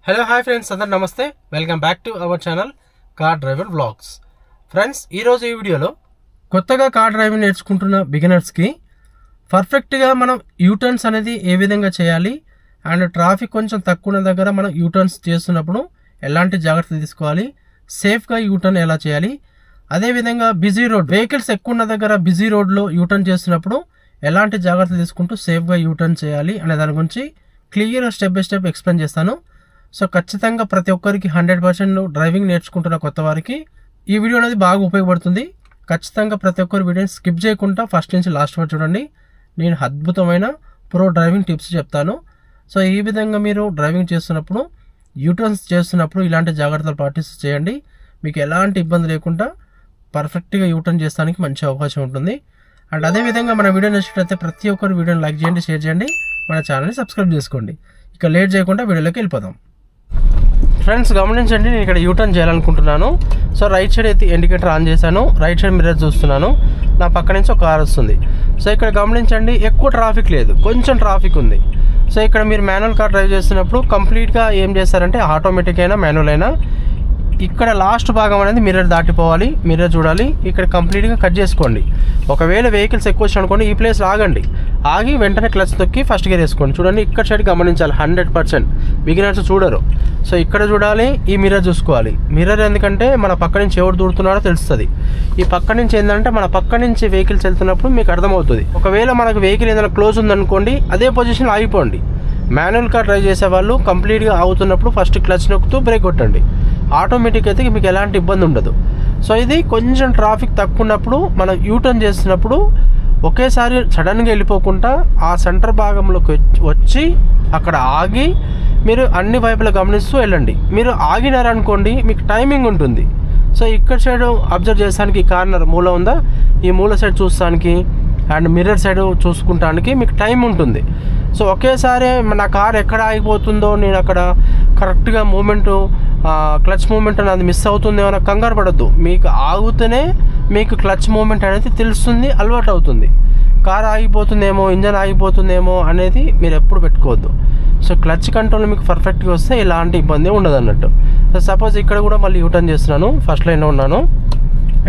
Hello hi friends, అందరు నమస్తే. Welcome back to our channel car driver vlogs. Friends, ఈరోజు ఈ వీడియోలో కొత్తగా కార్ డ్రైవింగ్ నేర్చుకుంటున్న బిగినర్స్కి పర్ఫెక్ట్గా మనం యూటర్న్స్ అనేది ఏ విధంగా చేయాలి అండ్ ట్రాఫిక్ కొంచెం తక్కువ ఉన్న దగ్గర మనం యూటర్న్స్ చేస్తున్నప్పుడు ఎలాంటి జాగ్రత్తలు తీసుకోవాలి, సేఫ్గా యూటర్న్ ఎలా చేయాలి, అదేవిధంగా బిజీ రోడ్ వెహికల్స్ ఎక్కువ ఉన్న దగ్గర బిజీ రోడ్లో యూటర్న్ చేస్తున్నప్పుడు ఎలాంటి జాగ్రత్తలు తీసుకుంటూ సేఫ్గా యూటర్న్ చేయాలి అనే దాని గురించి క్లియర్గా స్టెప్ బై స్టెప్ ఎక్స్ప్లెయిన్ చేస్తాను. సో ఖచ్చితంగా ప్రతి ఒక్కరికి 100% డ్రైవింగ్ నేర్చుకుంటున్న కొత్త వారికి ఈ వీడియో అనేది బాగా ఉపయోగపడుతుంది. ఖచ్చితంగా ప్రతి ఒక్కరు వీడియోని స్కిప్ చేయకుండా ఫస్ట్ నుంచి లాస్ట్ వరకు చూడండి. నేను అద్భుతమైన ప్రో డ్రైవింగ్ టిప్స్ చెప్తాను. సో ఈ విధంగా మీరు డ్రైవింగ్ చేస్తున్నప్పుడు యూటర్న్స్ చేస్తున్నప్పుడు ఇలాంటి జాగ్రత్తలు పాటిస్తూ చేయండి. మీకు ఎలాంటి ఇబ్బంది లేకుండా పర్ఫెక్ట్గా యూటర్న్ చేస్తానికి మంచి అవకాశం ఉంటుంది. అండ్ అదేవిధంగా మన వీడియో నచ్చినట్లయితే ప్రతి ఒక్కరు వీడియోని లైక్ చేయండి, షేర్ చేయండి, మన ఛానల్ని సబ్స్క్రైబ్ చేసుకోండి. ఇక లేట్ చేయకుండా వీడియోలోకి వెళ్ళిపోదాం. ఫ్రెండ్స్ గమనించండి, నేను ఇక్కడ యూటర్న్ చేయాలనుకుంటున్నాను. సో రైట్ సైడ్ అయితే ఇండికేటర్ ఆన్ చేశాను, రైట్ సైడ్ మిర్రర్ చూస్తున్నాను, నా పక్క నుంచి ఒక కార్ వస్తుంది. సో ఇక్కడ గమనించండి, ఎక్కువ ట్రాఫిక్ లేదు, కొంచెం ట్రాఫిక్ ఉంది. సో ఇక్కడ మీరు మాన్యువల్ కార్ డ్రైవ్ చేస్తున్నప్పుడు కంప్లీట్గా ఏం చేస్తారంటే ఆటోమేటిక్ అయినా మాన్యువల్ అయినా ఇక్కడ లాస్ట్ భాగం అనేది మిర్రర్ దాటిపోవాలి, మిర్రర్ చూడాలి. ఇక్కడ కంప్లీట్గా కట్ చేసుకోండి. ఒకవేళ వెహికల్స్ ఎక్కువ వచ్చి అనుకోండి, ఈ ప్లేస్లో ఆగండి, ఆగి వెంటనే క్లచ్ తొక్కి ఫస్ట్ గేర్ వేసుకోండి. చూడండి, ఇక్కడ సైడ్ గమనించాలి, 100% బిగినర్స్ చూడరు. సో ఇక్కడ చూడాలి, ఈ మిర్రర్ చూసుకోవాలి. మిర్రర్ ఎందుకంటే మన పక్క నుంచి ఎవరు దూరుతున్నారో తెలుస్తుంది. ఈ పక్క నుంచి ఏంటంటే మన పక్క నుంచి వెహికల్స్ వెళ్తున్నప్పుడు మీకు అర్థమవుతుంది. ఒకవేళ మనకు వెహికల్ ఏదైనా క్లోజ్ ఉందనుకోండి, అదే పొజిషన్లో ఆగిపోండి. మాన్యువల్ కార్ డ్రైవ్ చేసే వాళ్ళు కంప్లీట్గా ఆగుతున్నప్పుడు ఫస్ట్ క్లచ్ నొక్కుతూ బ్రేక్ కొట్టండి. ఆటోమేటిక్ అయితే మీకు ఎలాంటి ఇబ్బంది ఉండదు. సో ఇది కొంచెం ట్రాఫిక్ తక్కువ ఉన్నప్పుడు మనం యూటర్న్ చేస్తున్నప్పుడు ఒకేసారి సడన్గా వెళ్ళిపోకుండా ఆ సెంటర్ భాగంలోకి వచ్చి అక్కడ ఆగి మీరు అన్ని వైపులా గమనిస్తూ వెళ్ళండి. మీరు ఆగినారనుకోండి, మీకు టైమింగ్ ఉంటుంది. సో ఇక్కడ సైడ్ అబ్జర్వ్ చేసానికి ఈ కార్నర్ మూల ఉందా, ఈ మూల సైడ్ చూస్తానికి అండ్ మిర్రర్ సైడ్ చూసుకుంటానికి మీకు టైం ఉంటుంది. సో ఒకేసారి నా కార్ ఎక్కడ ఆగిపోతుందో, నేను అక్కడ కరెక్ట్గా మూమెంటు క్లచ్ మూమెంట్ అనేది మిస్ అవుతుందేమో నాకు కంగారు పడద్దు. మీకు ఆగుతూనే మీకు క్లచ్ మూమెంట్ అనేది తెలుస్తుంది, అలవాటు అవుతుంది. కార్ ఆగిపోతుందేమో, ఇంజన్ ఆగిపోతుందేమో అనేది మీరు ఎప్పుడు పెట్టుకోవద్దు. సో క్లచ్ కంట్రోల్ మీకు పర్ఫెక్ట్గా వస్తే ఇలాంటి ఇబ్బంది ఉండదు అన్నట్టు. సో సపోజ్ ఇక్కడ కూడా మళ్ళీ యూటర్న్ చేస్తున్నాను, ఫస్ట్ లైన్లో ఉన్నాను,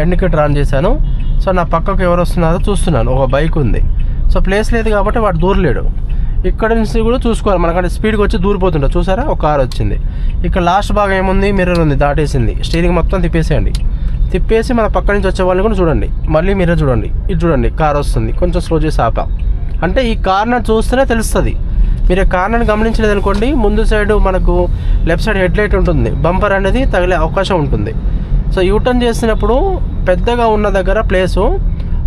ఇండికేటర్ ఆన్ చేశాను. సో నా పక్కకు ఎవరు వస్తున్నారో చూస్తున్నాను, ఒక బైక్ ఉంది. సో ప్లేస్ లేదు కాబట్టి వాడు దూరలేడు. ఇక్కడ నుంచి కూడా చూసుకోవాలి, మనకంటే స్పీడ్గా వచ్చి దూరిపోతుంటారు. చూసారా, ఒక కార్ వచ్చింది. ఇక్కడ లాస్ట్ భాగం ఏముంది, మిర్రర్ ఉంది, దాటేసింది. స్టీరింగ్ మొత్తం తిప్పేసేయండి. తిప్పేసి మన పక్క నుంచి వచ్చే వాళ్ళని కూడా చూడండి. మళ్ళీ మిర్రర్ చూడండి, ఇది చూడండి, కార్ వస్తుంది, కొంచెం స్లో చేసి ఆపా. అంటే ఈ కార్నర్ చూస్తేనే తెలుస్తుంది. మీరు కార్నర్ని గమనించలేదు అనుకోండి, ముందు సైడ్ మనకు లెఫ్ట్ సైడ్ హెడ్ లైట్ ఉంటుంది, బంపర్ అనేది తగిలే అవకాశం ఉంటుంది. సో యూటర్న్ చేసినప్పుడు పెద్దగా ఉన్న దగ్గర ప్లేసు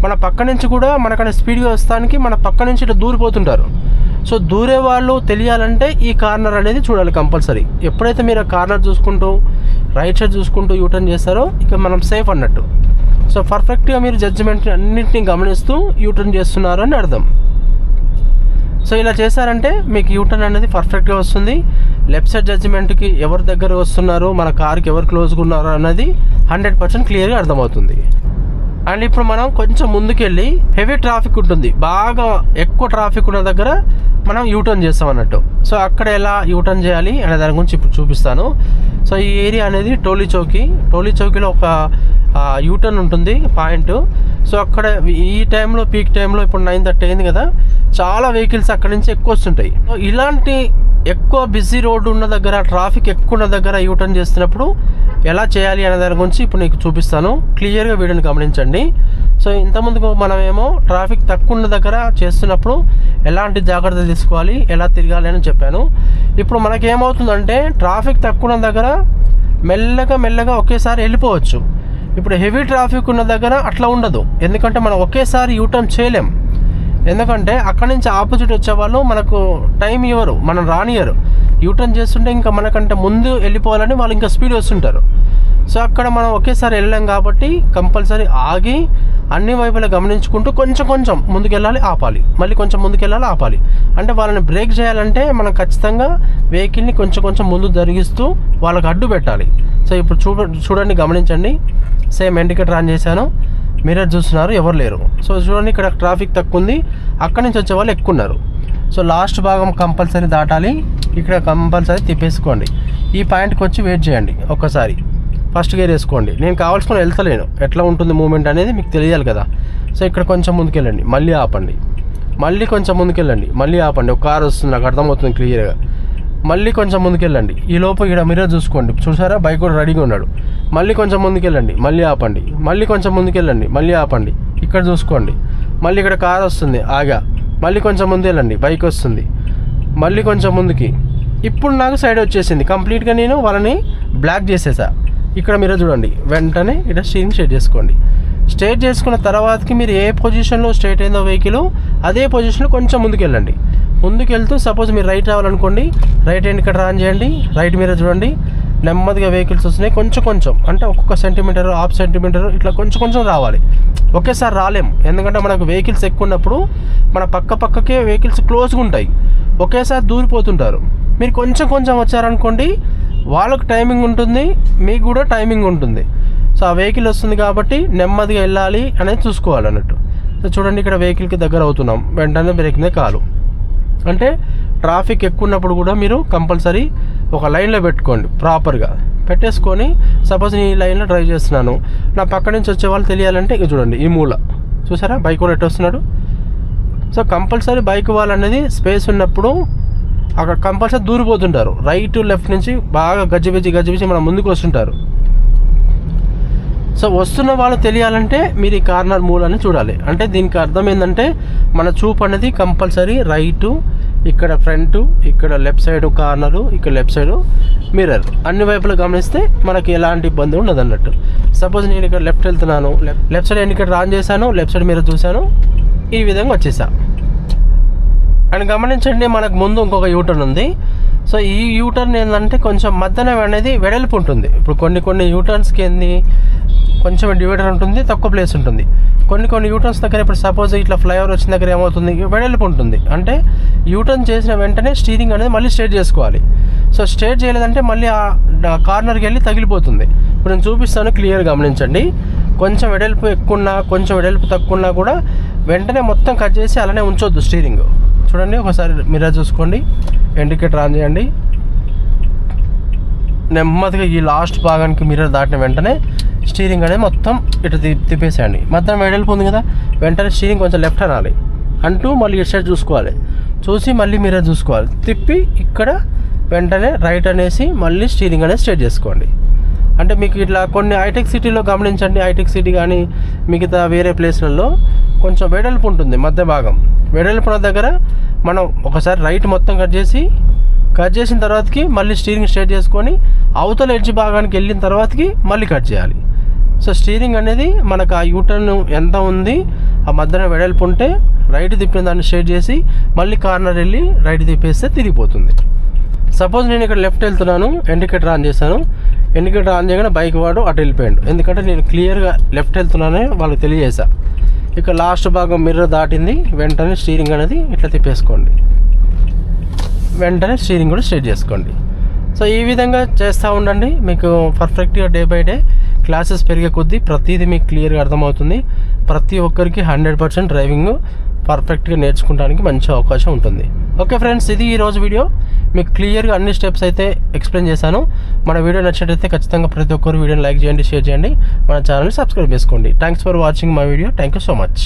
మన పక్క నుంచి కూడా మనకన్నా స్పీడ్గా వస్తానికి మన పక్క నుంచి ఇట్లా దూరిపోతుంటారు. సో దూరే వాళ్ళు తెలియాలంటే ఈ కార్నర్ అనేది చూడాలి కంపల్సరీ. ఎప్పుడైతే మీరు ఆ కార్నర్ చూసుకుంటూ రైట్ సైడ్ చూసుకుంటూ యూటర్న్ చేస్తారో ఇక మనం సేఫ్ అన్నట్టు. సో పర్ఫెక్ట్గా మీరు జడ్జిమెంట్ అన్నింటినీ గమనిస్తూ యూటర్న్ చేస్తున్నారు అని అర్థం. సో ఇలా చేశారంటే మీకు యూటర్న్ అనేది పర్ఫెక్ట్గా వస్తుంది. లెఫ్ట్ సైడ్ జడ్జిమెంట్కి ఎవరి దగ్గర వస్తున్నారు, మన కార్కి ఎవరు క్లోజ్గా ఉన్నారు అన్నది 100% క్లియర్గా అర్థమవుతుంది. అండ్ ఇప్పుడు మనం కొంచెం ముందుకెళ్ళి హెవీ ట్రాఫిక్ ఉంటుంది, బాగా ఎక్కువ ట్రాఫిక్ ఉన్న దగ్గర మనం యూటర్న్ చేస్తాం అన్నట్టు. సో అక్కడ ఎలా యూటర్న్ చేయాలి అనే దాని గురించి ఇప్పుడు చూపిస్తాను. సో ఈ ఏరియా అనేది టోలీ చౌకీలో ఒక యూటర్న్ ఉంటుంది పాయింట్. సో అక్కడ ఈ టైంలో పీక్ టైంలో ఇప్పుడు 9:30 అయింది కదా, చాలా వెహికల్స్ అక్కడ నుంచి ఎక్కువ వస్తుంటాయి. సో ఇలాంటి ఎక్కువ బిజీ రోడ్డు ఉన్న దగ్గర, ట్రాఫిక్ ఎక్కువ ఉన్న దగ్గర యూటర్న్ చేస్తున్నప్పుడు ఎలా చేయాలి అనే దాని గురించి ఇప్పుడు నీకు చూపిస్తాను. క్లియర్గా వీడియోని గమనించండి. సో ఇంతకుముందుకు మనమేమో ట్రాఫిక్ తక్కువ ఉన్న దగ్గర చేస్తున్నప్పుడు ఎలాంటి జాగ్రత్తలు తీసుకోవాలి, ఎలా తిరగాలి అని చెప్పాను. ఇప్పుడు మనకేమవుతుందంటే ట్రాఫిక్ తక్కువ ఉన్న దగ్గర మెల్లగా ఒకేసారి వెళ్ళిపోవచ్చు. ఇప్పుడు హెవీ ట్రాఫిక్ ఉన్న దగ్గర అట్లా ఉండదు, ఎందుకంటే మనం ఒకేసారి యూటర్న్ చేయలేం. ఎందుకంటే అక్కడి నుంచి ఆపోజిట్ వచ్చేవాళ్ళు మనకు టైం ఇవ్వరు, మనం రానియరు. యూటర్న్ చేస్తుంటే ఇంకా మనకంటే ముందు వెళ్ళిపోవాలని వాళ్ళు ఇంకా స్పీడ్ వస్తుంటారు. సో అక్కడ మనం ఒకేసారి వెళ్ళలేం కాబట్టి కంపల్సరీ ఆగి అన్ని వైపులా గమనించుకుంటూ కొంచెం ముందుకెళ్ళాలి, ఆపాలి, మళ్ళీ కొంచెం ముందుకెళ్ళాలి, ఆపాలి. అంటే వాళ్ళని బ్రేక్ చేయాలంటే మనం ఖచ్చితంగా వెహికల్ని కొంచెం ముందు జరిగిస్తూ వాళ్ళకి అడ్డు పెట్టాలి. సో ఇప్పుడు చూడండి, గమనించండి. సేమ్ ఇండికేటర్ ఆన్ చేశాను, మిర్రర్ చూస్తున్నారు, ఎవరు లేరు. సో చూడండి, ఇక్కడ ట్రాఫిక్ తక్కువ ఉంది, అక్కడి నుంచి వచ్చే వాళ్ళు ఎక్కువ ఉన్నారు. సో లాస్ట్ భాగం కంపల్సరీ దాటాలి, ఇక్కడ కంపల్సరీ తిప్పేసుకోండి. ఈ పాయింట్కి వచ్చి వెయిట్ చేయండి ఒక్కసారి. ఫస్ట్ గేర్ వేసుకోండి. నేను కావాల్సుకొని వెళ్తలేను, ఎట్లా ఉంటుంది మూమెంట్ అనేది మీకు తెలియాలి కదా. సో ఇక్కడ కొంచెం ముందుకెళ్ళండి, మళ్ళీ ఆపండి, మళ్ళీ కొంచెం ముందుకెళ్ళండి, మళ్ళీ ఆపండి. ఒక కారు వస్తుంది, నాకు అర్థమవుతుంది క్లియర్గా. మళ్ళీ కొంచెం ముందుకెళ్ళండి. ఈ లోపు ఇక్కడ మిర్రర్ చూసుకోండి, చూసారా బైక్ కూడా రెడీగా ఉన్నాడు. మళ్ళీ కొంచెం ముందుకెళ్ళండి, మళ్ళీ ఆపండి, మళ్ళీ కొంచెం ముందుకెళ్ళండి, మళ్ళీ ఆపండి. ఇక్కడ చూసుకోండి, మళ్ళీ ఇక్కడ కారు వస్తుంది, ఆగా. మళ్ళీ కొంచెం ముందు వెళ్ళండి, బైక్ వస్తుంది, మళ్ళీ కొంచెం ముందుకి. ఇప్పుడు నాకు సైడ్ వచ్చేసింది కంప్లీట్గా. నేను వాళ్ళని బ్లాక్ చేసేసా. ఇక్కడ మీరు చూడండి, వెంటనే ఇక్కడ స్టీరింగ్ స్ట్రైట్ చేసుకోండి. స్ట్రైట్ చేసుకున్న తర్వాతకి మీరు ఏ పొజిషన్లో స్ట్రైట్ అయిందో వెహికల్, అదే పొజిషన్లో కొంచెం ముందుకెళ్ళండి. ముందుకెళ్తూ సపోజ్ మీరు రైట్ రావాలనుకోండి, రైట్ హ్యాండ్ ఇక్కడ రాన్ చేయండి. రైట్ మీద చూడండి, నెమ్మదిగా వెహికల్స్ వస్తున్నాయి. కొంచెం కొంచెం అంటే ఒక్కొక్క సెంటీమీటర్, హాఫ్ సెంటీమీటర్ ఇట్లా కొంచెం కొంచెం రావాలి. ఒకేసారి రాలేము, ఎందుకంటే మనకు వెహికల్స్ ఎక్కువ ఉన్నప్పుడు మన పక్కకే వెహికల్స్ క్లోజ్గా ఉంటాయి, ఒకేసారి దూరిపోతుంటారు. మీరు కొంచెం కొంచెం వచ్చారనుకోండి, వాళ్ళకు టైమింగ్ ఉంటుంది, మీకు కూడా టైమింగ్ ఉంటుంది. సో ఆ వెహికల్ వస్తుంది కాబట్టి నెమ్మదిగా వెళ్ళాలి అనేది చూసుకోవాలి అన్నట్టు. సో చూడండి, ఇక్కడ వెహికల్కి దగ్గర అవుతున్నాం, వెంటనే బ్రేక్ మీద కాలు. అంటే ట్రాఫిక్ ఎక్కువ ఉన్నప్పుడు కూడా మీరు కంపల్సరీ ఒక లైన్లో పెట్టుకోండి, ప్రాపర్గా పెట్టేసుకొని. సపోజ్ నేను ఈ లైన్లో డ్రైవ్ చేస్తున్నాను, నా పక్క నుంచి వచ్చే వాళ్ళు తెలియాలంటే ఇక చూడండి, ఈ మూల చూసారా బైక్ కూడా ఎట్టు వస్తున్నాడు. సో కంపల్సరీ బైక్ వాళ్ళు అనేది స్పేస్ ఉన్నప్పుడు అక్కడ కంపల్సరీ దూరిపోతుంటారు. రైట్ లెఫ్ట్ నుంచి బాగా గజ్జిబిజ్జి మన ముందుకు వస్తుంటారు. సో వస్తున్న వాళ్ళు తెలియాలంటే మీరు ఈ కార్నర్ మూలని చూడాలి. అంటే దీనికి అర్థం ఏంటంటే మన చూపు అనేది కంపల్సరీ రైటు, ఇక్కడ ఫ్రంట్, ఇక్కడ లెఫ్ట్ సైడ్ కార్నరు, ఇక్కడ లెఫ్ట్ సైడ్ మిర్రర్, అన్ని వైపులు గమనిస్తే మనకి ఎలాంటి ఇబ్బంది ఉండదు అన్నట్టు. సపోజ్ నేను ఇక్కడ లెఫ్ట్ వెళ్తున్నాను, లెఫ్ట్ సైడ్ ఇక్కడ రాన్ చేశాను, లెఫ్ట్ సైడ్ మిర్రర్ చూశాను, ఈ విధంగా వచ్చేసా. అండ్ గమనించండి, మనకు ముందు ఇంకొక యూటర్న్ ఉంది. సో ఈ యూటర్న్ ఏంటంటే కొంచెం మధ్యన అనేది వెడల్పు ఉంటుంది. ఇప్పుడు కొన్ని యూటర్న్స్కి ఏంది కొంచెం డివైడర్ ఉంటుంది, తక్కువ ప్లేస్ ఉంటుంది. కొన్ని యూటర్న్స్ దగ్గర ఇప్పుడు సపోజ్ ఇట్లా ఫ్లైఓవర్ వచ్చిన దగ్గర ఏమవుతుంది, వెడల్పు ఉంటుంది. అంటే యూటర్న్ చేసిన వెంటనే స్టీరింగ్ అనేది మళ్ళీ స్ట్రైట్ చేసుకోవాలి. సో స్ట్రైట్ చేయలేదంటే మళ్ళీ ఆ కార్నర్కి వెళ్ళి తగిలిపోతుంది. ఇప్పుడు నేను చూపిస్తాను, క్లియర్ గమనించండి. కొంచెం వెడల్పు ఎక్కువ ఉన్నా, కొంచెం వెడల్పు తక్కువ ఉన్నా కూడా వెంటనే మొత్తం కట్ చేసి అలానే ఉంచొద్దు స్టీరింగ్. చూడండి, ఒకసారి మిర్రర్ చూసుకోండి, ఇండికేటర్ ఆన్ చేయండి. నెమ్మదిగా ఈ లాస్ట్ భాగానికి మిర్రర్ దాటిన వెంటనే స్టీరింగ్ అనేది మొత్తం ఇటు తిప్పేసేయండి. మొత్తం వెడల్పు ఉంది కదా, వెంటనే స్టీరింగ్ కొంచెం లెఫ్ట్ అనాలి అంటూ మళ్ళీ ఇటు సైడ్ చూసుకోవాలి. చూసి మళ్ళీ మిర్రర్ చూసుకోవాలి, తిప్పి ఇక్కడ వెంటనే రైట్ అనేసి మళ్ళీ స్టీరింగ్ అనేది స్ట్రైట్ చేసుకోండి. అంటే మీకు ఇట్లా కొన్ని హైటెక్ సిటీలో గమనించండి, హైటెక్ సిటీ కానీ మిగతా వేరే ప్లేస్లలో కొంచెం వెడల్పు ఉంటుంది మధ్య భాగం. వెడల్పున దగ్గర మనం ఒకసారి రైట్ మొత్తం కట్ చేసిన తర్వాతకి మళ్ళీ స్టీరింగ్ స్ట్రైట్ చేసుకొని అవతల ఎడ్జ్ భాగానికి వెళ్ళిన తర్వాతకి మళ్ళీ కట్ చేయాలి. సో స్టీరింగ్ అనేది మనకు ఆ యూటర్న్ ఎంత ఉంది, ఆ మధ్యన వెడల్పు ఉంటే రైట్ తిప్పిన దాన్ని స్ట్రైట్ చేసి మళ్ళీ కార్నర్ వెళ్ళి రైట్ తిప్పేస్తే తిరిగిపోతుంది. సపోజ్ నేను ఇక్కడ లెఫ్ట్ వెళ్తున్నాను, ఇండికేటర్ ఆన్ చేశాను, ఇండికేటర్ ఆన్ చేయగానే బైక్ వాడు అటు వెళ్ళిపోయాడు. ఎందుకంటే నేను క్లియర్గా లెఫ్ట్ వెళ్తున్నానని వాళ్ళకి తెలియజేసా. ఇక లాస్ట్ భాగం మిర్రర్ దాటింది, వెంటనే స్టీరింగ్ అనేది ఇట్లా తిప్పేసుకోండి, వెంటనే స్టీరింగ్ కూడా స్ట్రైట్ చేసుకోండి. సో ఈ విధంగా చేస్తూ ఉండండి, మీకు పర్ఫెక్ట్గా డే బై డే క్లాసెస్ పెరిగే కొద్దీ ప్రతిదీ మీకు క్లియర్గా అర్థమవుతుంది. ప్రతి ఒక్కరికి 100% డ్రైవింగ్ పర్ఫెక్ట్గా నేర్చుకోవడానికి మంచి అవకాశం ఉంటుంది. ఓకే ఫ్రెండ్స్, ఇది ఈరోజు వీడియో. మీకు క్లియర్గా అన్ని స్టెప్స్ అయితే ఎక్స్ప్లెయిన్ చేశాను. మన వీడియో నచ్చినట్లయితే ఖచ్చితంగా ప్రతి ఒక్కరు వీడియోని లైక్ చేయండి, షేర్ చేయండి, మన ఛానల్ని సబ్స్క్రైబ్ చేసుకోండి. Thanks for watching my video. Thank you so much.